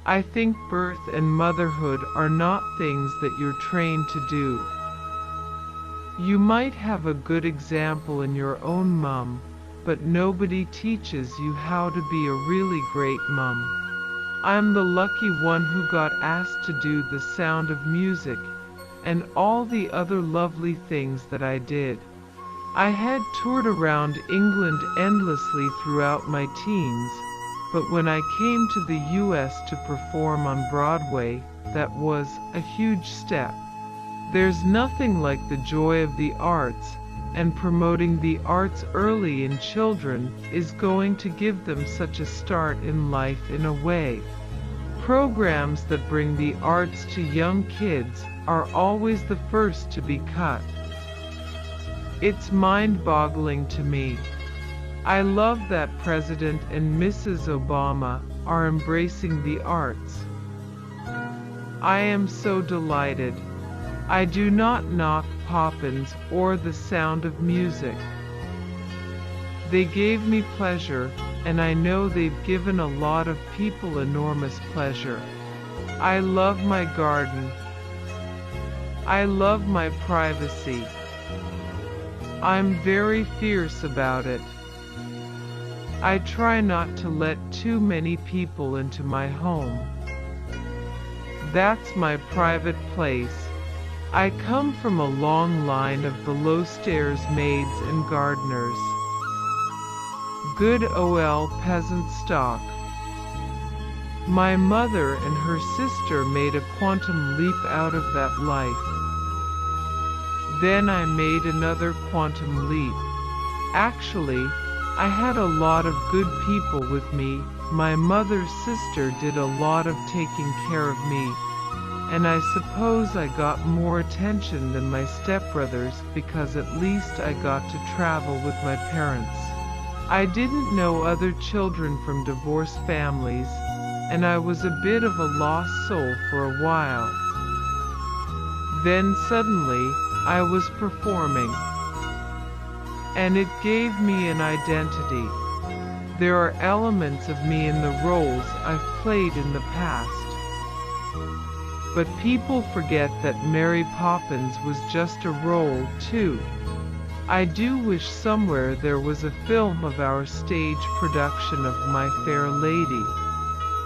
I think birth and motherhood are not things that you're trained to do. You might have a good example in your own mom, but nobody teaches you how to be a really great mom. I'm the lucky one who got asked to do The Sound of Music and all the other lovely things that I did. I had toured around England endlessly throughout my teens, but when I came to the US to perform on Broadway, that was a huge step. There's nothing like the joy of the arts, and promoting the arts early in children is going to give them such a start in life in a way. Programs that bring the arts to young kids are always the first to be cut. It's mind-boggling to me. I love that President and Mrs. Obama are embracing the arts. I am so delighted. I do not knock Poppins or The Sound of Music. They gave me pleasure, and I know they've given a lot of people enormous pleasure. I love my garden. I love my privacy. I'm very fierce about it. I try not to let too many people into my home. That's my private place. I come from a long line of below-stairs maids and gardeners. Good old peasant stock. My mother and her sister made a quantum leap out of that life. Then I made another quantum leap. Actually, I had a lot of good people with me. My mother's sister did a lot of taking care of me. And I suppose I got more attention than my stepbrothers because at least I got to travel with my parents. I didn't know other children from divorced families, and I was a bit of a lost soul for a while. Then suddenly, I was performing, and it gave me an identity. There are elements of me in the roles I've played in the past. But people forget that Mary Poppins was just a role, too. I do wish somewhere there was a film of our stage production of My Fair Lady.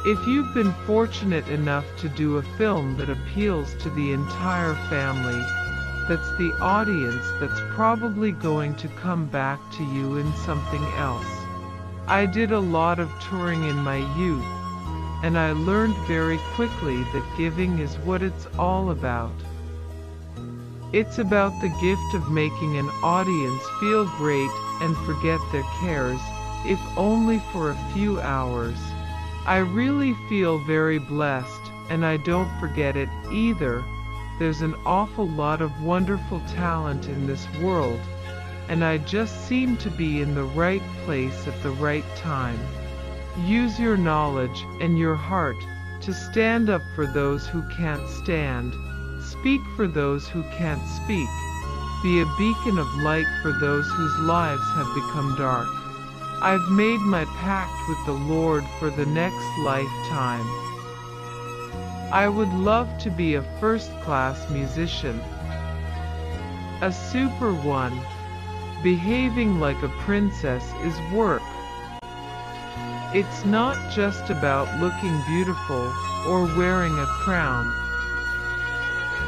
If you've been fortunate enough to do a film that appeals to the entire family, that's the audience that's probably going to come back to you in something else. I did a lot of touring in my youth, and I learned very quickly that giving is what it's all about. It's about the gift of making an audience feel great and forget their cares, if only for a few hours. I really feel very blessed, and I don't forget it either. There's an awful lot of wonderful talent in this world, and I just seem to be in the right place at the right time. Use your knowledge and your heart to stand up for those who can't stand. Speak for those who can't speak. Be a beacon of light for those whose lives have become dark. I've made my pact with the Lord for the next lifetime. I would love to be a first-class musician. A super one. Behaving like a princess is work. It's not just about looking beautiful or wearing a crown.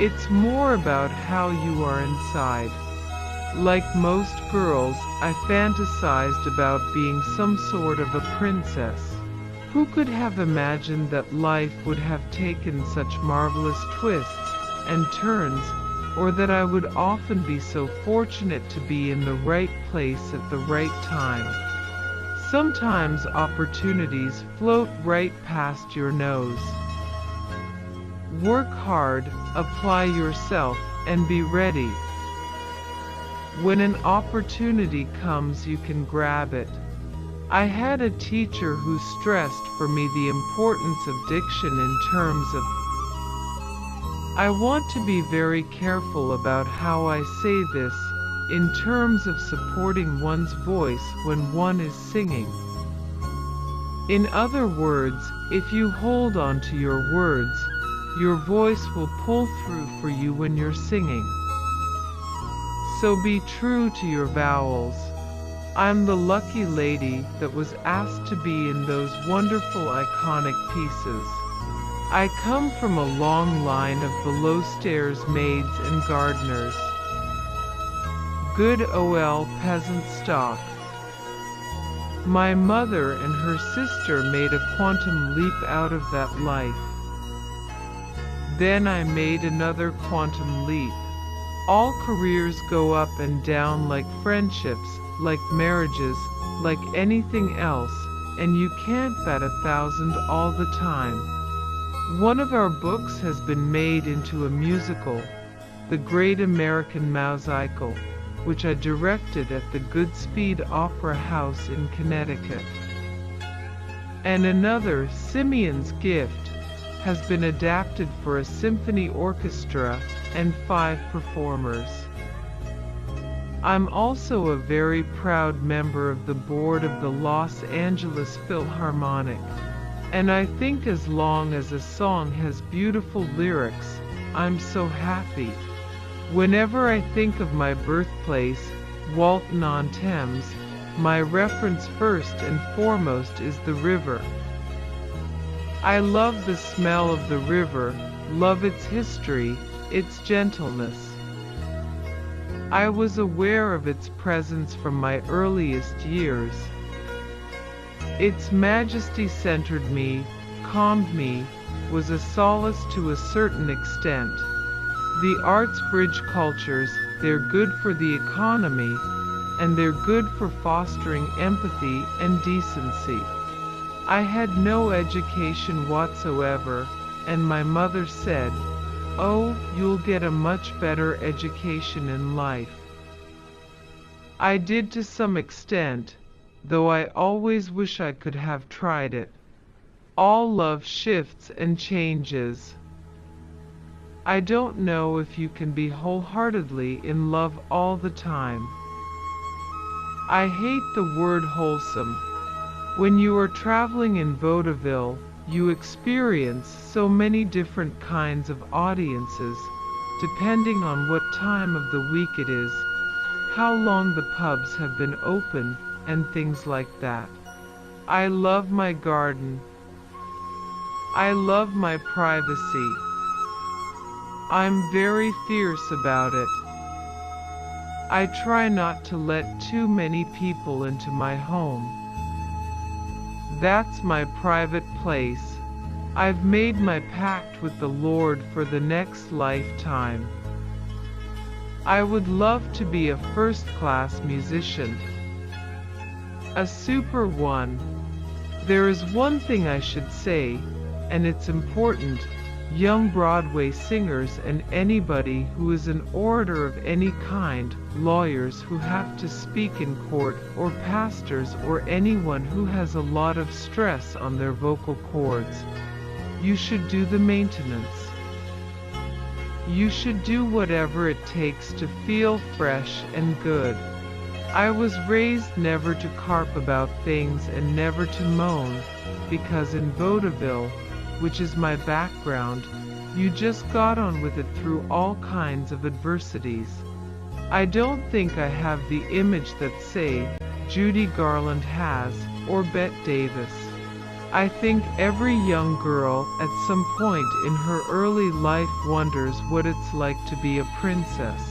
It's more about how you are inside. Like most girls, I fantasized about being some sort of a princess. Who could have imagined that life would have taken such marvelous twists and turns, or that I would often be so fortunate to be in the right place at the right time? Sometimes opportunities float right past your nose. Work hard, apply yourself, and be ready. When an opportunity comes, you can grab it. I had a teacher who stressed for me the importance of diction in terms of I want to be very careful about how I say this, in terms of supporting one's voice when one is singing. In other words, if you hold on to your words, your voice will pull through for you when you're singing. So be true to your vowels. I'm the lucky lady that was asked to be in those wonderful iconic pieces. I come from a long line of below-stairs maids and gardeners. Good old peasant stock. My mother and her sister made a quantum leap out of that life. Then I made another quantum leap. All careers go up and down like friendships, like marriages, like anything else, and you can't bat 1,000 all the time. One of our books has been made into a musical, The Great American Musical, which I directed at the Goodspeed Opera House in Connecticut. And another, Simeon's Gift, has been adapted for a symphony orchestra and 5 performers. I'm also a very proud member of the board of the Los Angeles Philharmonic, and I think as long as a song has beautiful lyrics, I'm so happy. Whenever I think of my birthplace, Walton-on-Thames, my reference first and foremost is the river. I love the smell of the river, love its history, its gentleness. I was aware of its presence from my earliest years. Its majesty centered me, calmed me, was a solace to a certain extent. The arts bridge cultures, they're good for the economy, and they're good for fostering empathy and decency. I had no education whatsoever, and my mother said, "Oh, you'll get a much better education in life." I did to some extent, though I always wish I could have tried it. All love shifts and changes. I don't know if you can be wholeheartedly in love all the time. I hate the word wholesome. When you are traveling in vaudeville, you experience so many different kinds of audiences, depending on what time of the week it is, how long the pubs have been open, and things like that. I love my garden. I love my privacy. I'm very fierce about it. I try not to let too many people into my home. That's my private place. I've made my pact with the Lord for the next lifetime. I would love to be a first-class musician. A super one. There is one thing I should say, and it's important. Young Broadway singers and anybody who is an orator of any kind, lawyers who have to speak in court, or pastors, or anyone who has a lot of stress on their vocal cords. You should do the maintenance. You should do whatever it takes to feel fresh and good. I was raised never to carp about things and never to moan, because in vaudeville, which is my background, you just got on with it through all kinds of adversities. I don't think I have the image that, say, Judy Garland has, or Bette Davis. I think every young girl at some point in her early life wonders what it's like to be a princess.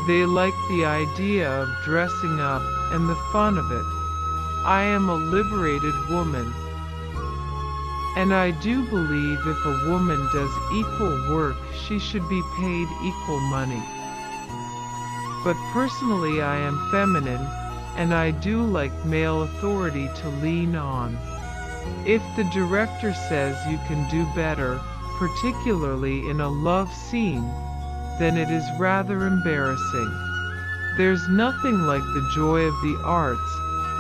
They like the idea of dressing up and the fun of it. I am a liberated woman. And I do believe if a woman does equal work, she should be paid equal money. But personally I am feminine, and I do like male authority to lean on. If the director says you can do better, particularly in a love scene, then it is rather embarrassing. There's nothing like the joy of the arts,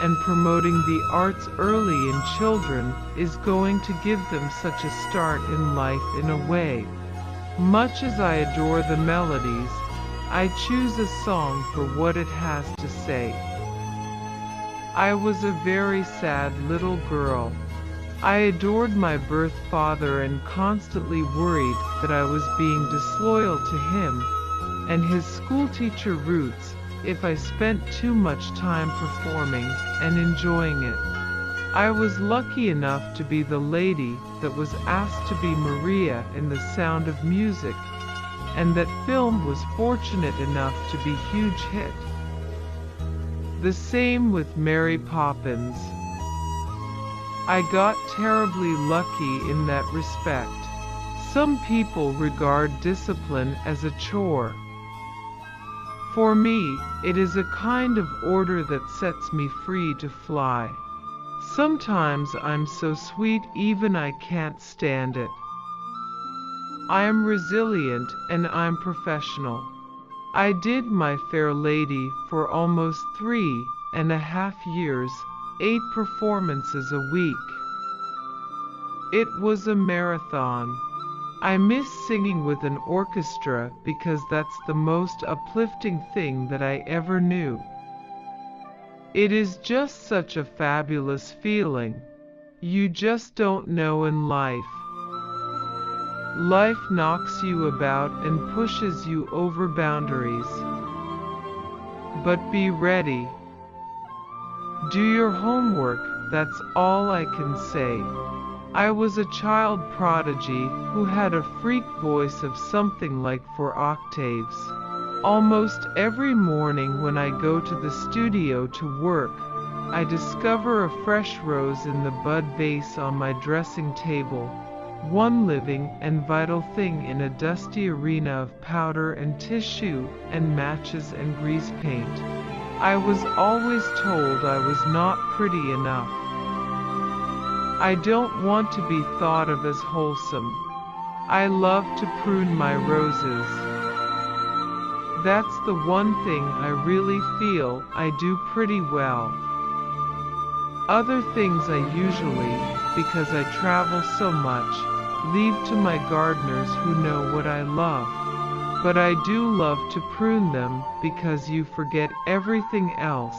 and promoting the arts early in children is going to give them such a start in life in a way. Much as I adore the melodies, I choose a song for what it has to say. I was a very sad little girl. I adored my birth father and constantly worried that I was being disloyal to him and his schoolteacher roots if I spent too much time performing and enjoying it. I was lucky enough to be the lady that was asked to be Maria in The Sound of Music, and that film was fortunate enough to be a huge hit. The same with Mary Poppins. I got terribly lucky in that respect. Some people regard discipline as a chore. For me, it is a kind of order that sets me free to fly. Sometimes I'm so sweet even I can't stand it. I am resilient and I'm professional. I did My Fair Lady for almost 3.5 years, 8 performances a week. It was a marathon. I miss singing with an orchestra because that's the most uplifting thing that I ever knew. It is just such a fabulous feeling. You just don't know in life. Life knocks you about and pushes you over boundaries. But be ready. Do your homework, that's all I can say. I was a child prodigy who had a freak voice of something like 4 octaves. Almost every morning when I go to the studio to work, I discover a fresh rose in the bud vase on my dressing table, one living and vital thing in a dusty arena of powder and tissue and matches and grease paint. I was always told I was not pretty enough. I don't want to be thought of as wholesome. I love to prune my roses. That's the one thing I really feel I do pretty well. Other things I usually, because I travel so much, leave to my gardeners who know what I love. But I do love to prune them because you forget everything else.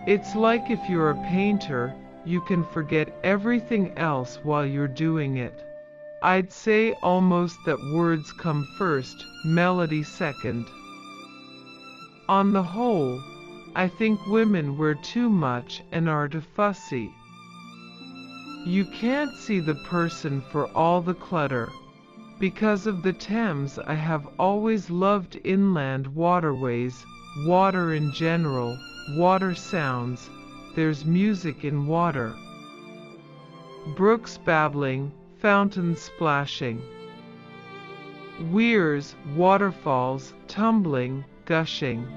It's like if you're a painter, you can forget everything else while you're doing it. I'd say almost that words come first, melody second. On the whole, I think women wear too much and are too fussy. You can't see the person for all the clutter. Because of the Thames, I have always loved inland waterways, water in general, water sounds, there's music in water. Brooks babbling, fountains splashing. Weirs, waterfalls, tumbling, gushing.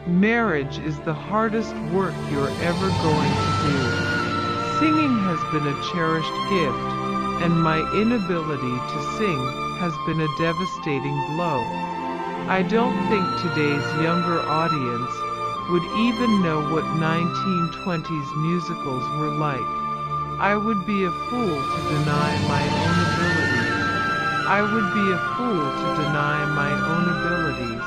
Marriage is the hardest work you're ever going to do. Singing has been a cherished gift, and my inability to sing has been a devastating blow. I don't think today's younger audience would even know what 1920s musicals were like. I would be a fool to deny my own abilities. I would be a fool to deny my own abilities.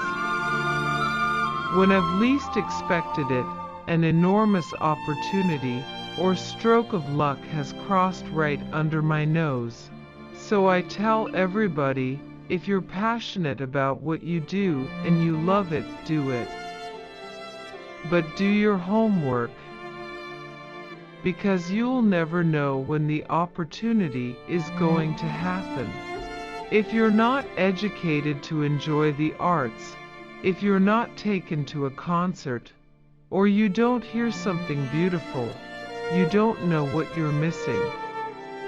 When I've least expected it, an enormous opportunity or stroke of luck has crossed right under my nose. So I tell everybody, if you're passionate about what you do and you love it, do it. But do your homework. Because you'll never know when the opportunity is going to happen. If you're not educated to enjoy the arts, if you're not taken to a concert, or you don't hear something beautiful, you don't know what you're missing.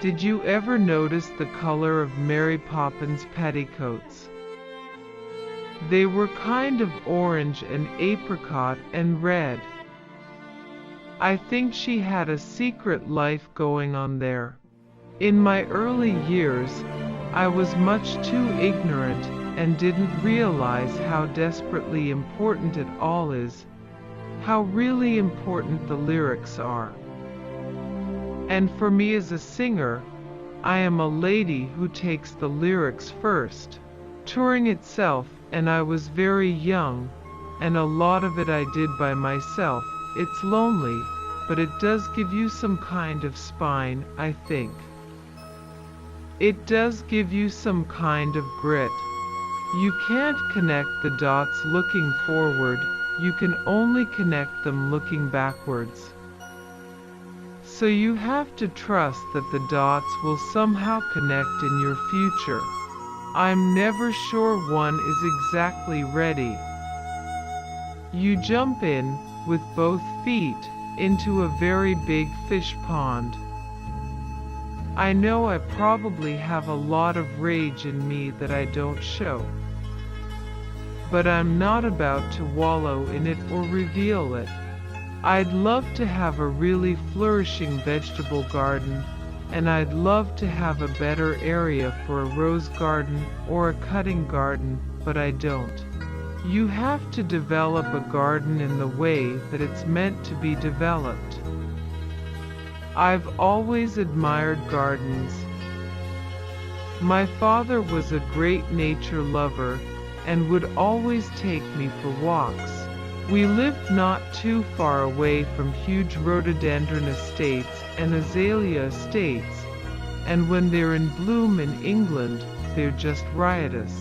Did you ever notice the color of Mary Poppins' petticoats? They were kind of orange and apricot and red. I think she had a secret life going on there. In my early years, I was much too ignorant and didn't realize how desperately important it all is, how really important the lyrics are. And for me as a singer, I am a lady who takes the lyrics first. Touring itself, and I was very young, and a lot of it I did by myself, It's lonely, but it does give you some kind of spine, I think. It does give you some kind of grit. You can't connect the dots looking forward, you can only connect them looking backwards. So you have to trust that the dots will somehow connect in your future. I'm never sure one is exactly ready. You jump in, with both feet, into a very big fish pond. I know I probably have a lot of rage in me that I don't show. But I'm not about to wallow in it or reveal it. I'd love to have a really flourishing vegetable garden, and I'd love to have a better area for a rose garden or a cutting garden, but I don't. You have to develop a garden in the way that it's meant to be developed. I've always admired gardens. My father was a great nature lover and would always take me for walks. We lived not too far away from huge rhododendron estates and azalea estates, and when they're in bloom in England, they're just riotous.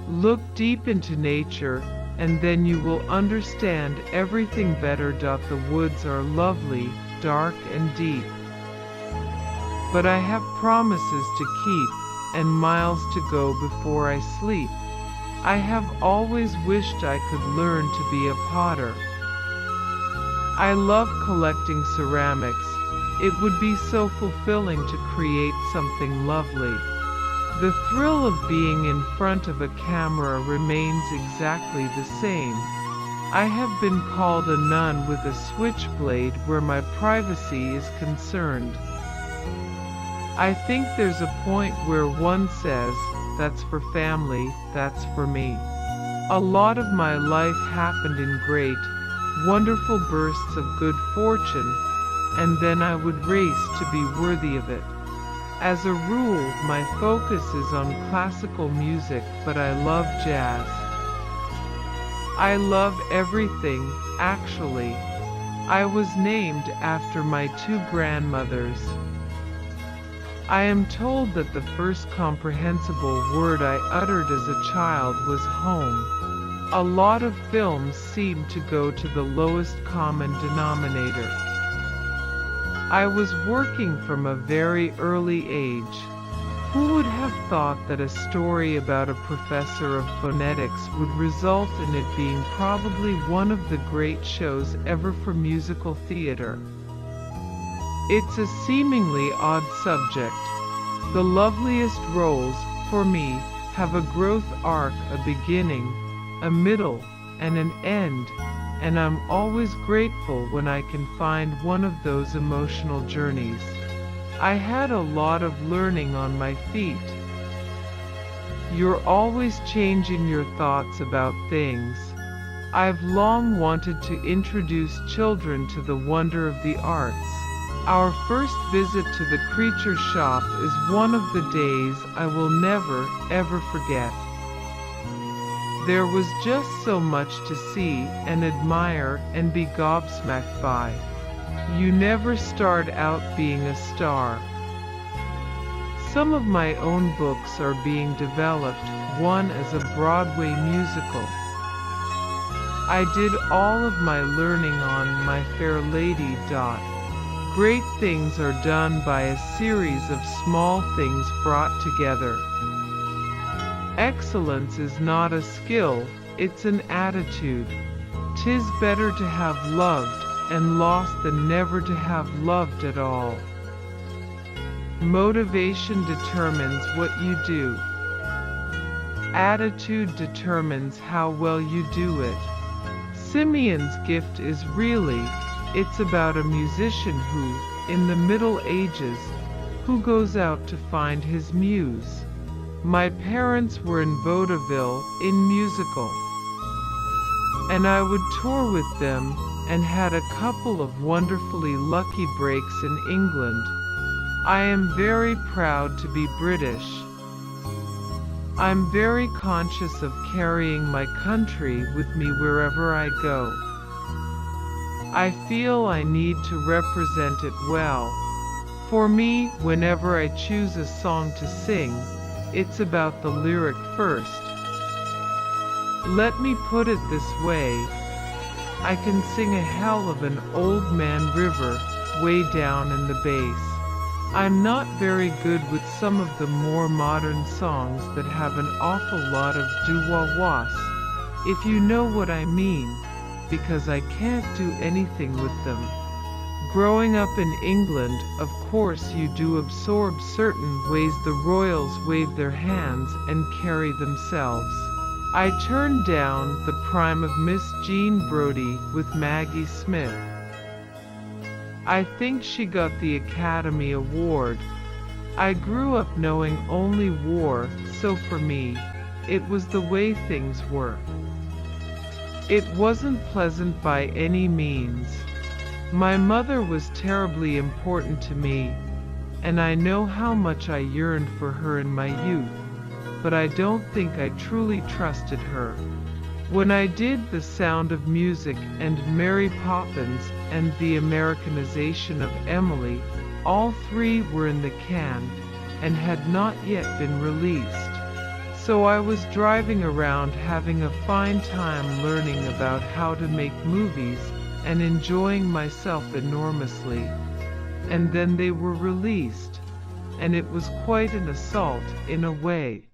Look deep into nature, and then you will understand everything better. The woods are lovely, dark and deep. But I have promises to keep, and miles to go before I sleep. I have always wished I could learn to be a potter. I love collecting ceramics. It would be so fulfilling to create something lovely. The thrill of being in front of a camera remains exactly the same. I have been called a nun with a switchblade where my privacy is concerned. I think there's a point where one says, that's for family, that's for me. A lot of my life happened in great, wonderful bursts of good fortune, and then I would race to be worthy of it. As a rule, my focus is on classical music, but I love jazz. I love everything, actually. I was named after my two grandmothers. I am told that the first comprehensible word I uttered as a child was home. A lot of films seem to go to the lowest common denominator. I was working from a very early age. Who would have thought that a story about a professor of phonetics would result in it being probably one of the great shows ever for musical theater? It's a seemingly odd subject. The loveliest roles, for me, have a growth arc, a beginning, a middle, and an end, and I'm always grateful when I can find one of those emotional journeys. I had a lot of learning on my feet. You're always changing your thoughts about things. I've long wanted to introduce children to the wonder of the arts. Our first visit to the Creature Shop is one of the days I will never, ever forget. There was just so much to see and admire and be gobsmacked by. You never start out being a star. Some of my own books are being developed, one as a Broadway musical. I did all of my learning on My Fair Lady. Great things are done by a series of small things brought together. Excellence is not a skill, it's an attitude. 'Tis better to have loved and lost than never to have loved at all. Motivation determines what you do. Attitude determines how well you do it. Simeon's gift is really, it's about a musician who, in the Middle Ages, who goes out to find his muse. My parents were in vaudeville, in musical. And I would tour with them, and had a couple of wonderfully lucky breaks in England. I am very proud to be British. I'm very conscious of carrying my country with me wherever I go. I feel I need to represent it well. For me, whenever I choose a song to sing, it's about the lyric first. Let me put it this way. I can sing a hell of an Old Man River way down in the bass. I'm not very good with some of the more modern songs that have an awful lot of doo-wah-wahs, if you know what I mean, because I can't do anything with them. Growing up in England, of course you do absorb certain ways the royals wave their hands and carry themselves. I turned down the prime of Miss Jean Brodie with Maggie Smith. I think she got the Academy Award. I grew up knowing only war, so for me, it was the way things were. It wasn't pleasant by any means. My mother was terribly important to me, and I know how much I yearned for her in my youth, but I don't think I truly trusted her. When I did The Sound of Music and Mary Poppins and the Americanization of Emily, all three were in the can and had not yet been released. So I was driving around having a fine time learning about how to make movies and enjoying myself enormously. And then they were released, and it was quite an assault in a way.